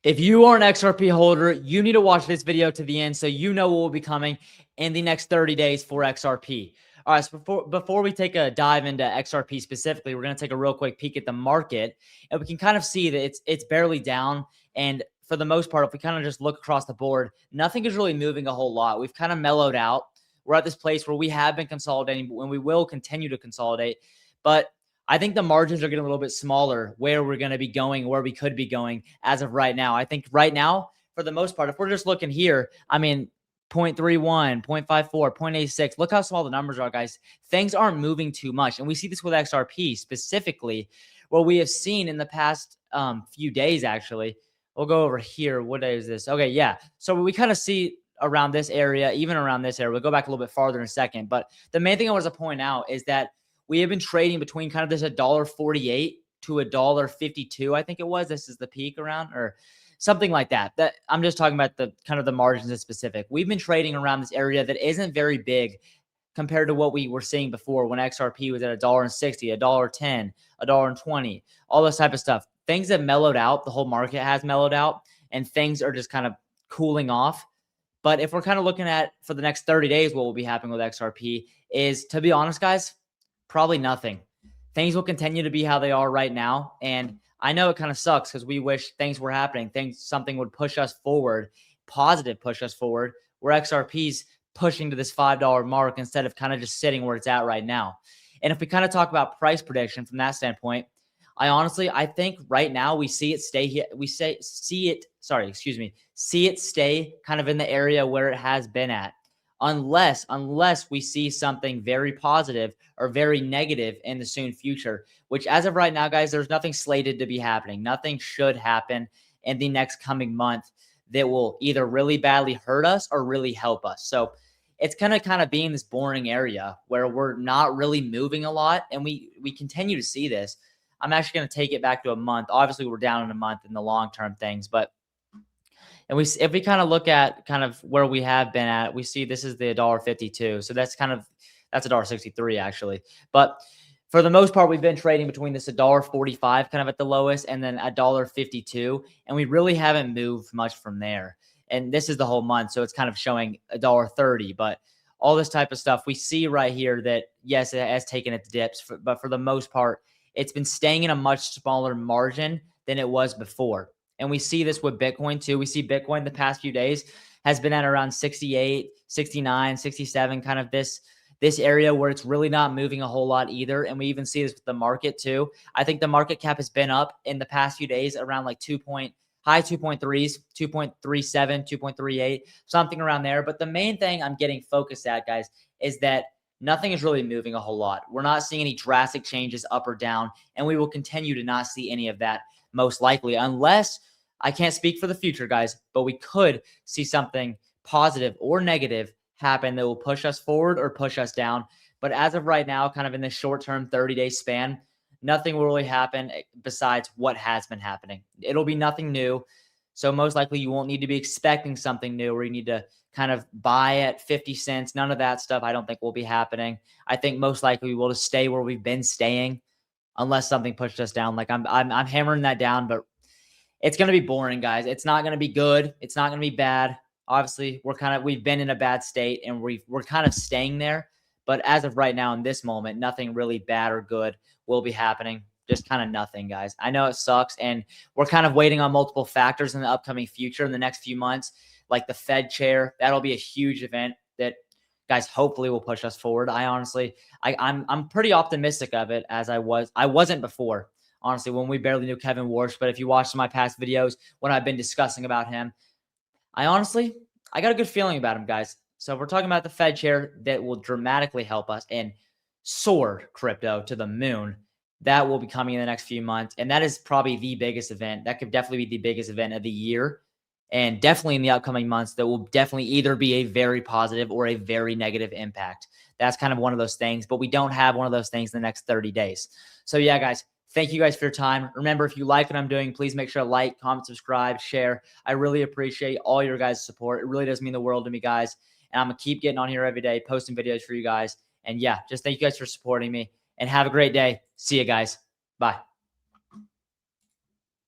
If you are an XRP holder, you need to watch this video to the end so you know what will be coming in the next 30 days for XRP. All right, so before we take a dive into XRP specifically, we're going to take a real quick peek at the market, and we can kind of see that it's barely down. And for the most part, if we kind of just look across the board, nothing is really moving a whole lot. We've kind of mellowed out. We're at this place where we have been consolidating, and we will continue to consolidate. But I think the margins are getting a little bit smaller where we're going to be going, where we could be going as of right now. I think right now, for the most part, if we're just looking here, I mean, 0.31, 0.54, 0.86. Look how small the numbers are, guys. Things aren't moving too much. And we see this with XRP specifically, what we have seen in the past few days, actually. We'll go over here. What day is this? Okay, yeah. So we kind of see around this area, even around this area. We'll go back a little bit farther in a second. But the main thing I want to point out is that we have been trading between kind of this $1.48 to $1.52. I think it was. This is the peak around, or something like that. That I'm just talking about the kind of the margins in specific. We've been trading around this area that isn't very big compared to what we were seeing before when XRP was at $1.60, $1.10, $1.20, all this type of stuff. Things have mellowed out. The whole market has mellowed out, and things are just kind of cooling off. But if we're kind of looking at for the next 30 days, what will be happening with XRP is, to be honest, guys, probably nothing. Things will continue to be how they are right now. And I know it kind of sucks because we wish things were happening. Something would push us forward, positive push us forward, where XRP's pushing to this $5 mark instead of kind of just sitting where it's at right now. And if we kind of talk about price prediction from that standpoint, I think right now we see it stay here. See it stay kind of in the area where it has been at. Unless we see something very positive or very negative in the soon future, which as of right now, guys, there's nothing slated to be happening. Nothing should happen in the next coming month that will either really badly hurt us or really help us. So it's kind of being this boring area where we're not really moving a lot, and we continue to see this. I'm actually going to take it back to a month. Obviously, we're down in a month in the long-term things, but if we kind of look at kind of where we have been at, we see this is the $1.52. So that's $1.63 actually. But for the most part, we've been trading between this $1.45 kind of at the lowest and then $1.52. And we really haven't moved much from there. And this is the whole month. So it's kind of showing $1.30. But all this type of stuff, we see right here that, yes, it has taken its dips. But for the most part, it's been staying in a much smaller margin than it was before. And we see this with Bitcoin too. We see Bitcoin the past few days has been at around 68, 69, 67, kind of this area where it's really not moving a whole lot either. And we even see this with the market too. I think the market cap has been up in the past few days around like high 2.3s, 2.37, 2.38, something around there. But the main thing I'm getting focused at, guys, is that nothing is really moving a whole lot. We're not seeing any drastic changes up or down, and we will continue to not see any of that most likely, unless I can't speak for the future, guys, but we could see something positive or negative happen that will push us forward or push us down. But as of right now, kind of in this short-term 30-day span, nothing will really happen besides what has been happening. It'll be nothing new. So most likely you won't need to be expecting something new where you need to kind of buy at 50 cents. None of that stuff I don't think will be happening. I think most likely we will just stay where we've been staying unless something pushed us down. Like I'm hammering that down, but it's going to be boring, guys. It's not going to be good. It's not going to be bad. Obviously, we've been in a bad state and we're kind of staying there. But as of right now, in this moment, nothing really bad or good will be happening. Just kind of nothing, guys. I know it sucks. And we're kind of waiting on multiple factors in the upcoming future in the next few months, like the Fed chair. That'll be a huge event that, guys, hopefully will push us forward. I'm pretty optimistic of it, as I wasn't before, honestly, when we barely knew Kevin Warsh. But if you watch my past videos when I've been discussing about him, I got a good feeling about him, guys. So if we're talking about the Fed chair that will dramatically help us and soar crypto to the moon, that will be coming in the next few months. And that is probably the biggest event. That could definitely be the biggest event of the year. And definitely in the upcoming months, that will definitely either be a very positive or a very negative impact. That's kind of one of those things, but we don't have one of those things in the next 30 days. So yeah, guys, thank you guys for your time. Remember, if you like what I'm doing, please make sure to like, comment, subscribe, share. I really appreciate all your guys' support. It really does mean the world to me, guys. And I'm going to keep getting on here every day, posting videos for you guys. And yeah, just thank you guys for supporting me and have a great day. See you guys. Bye.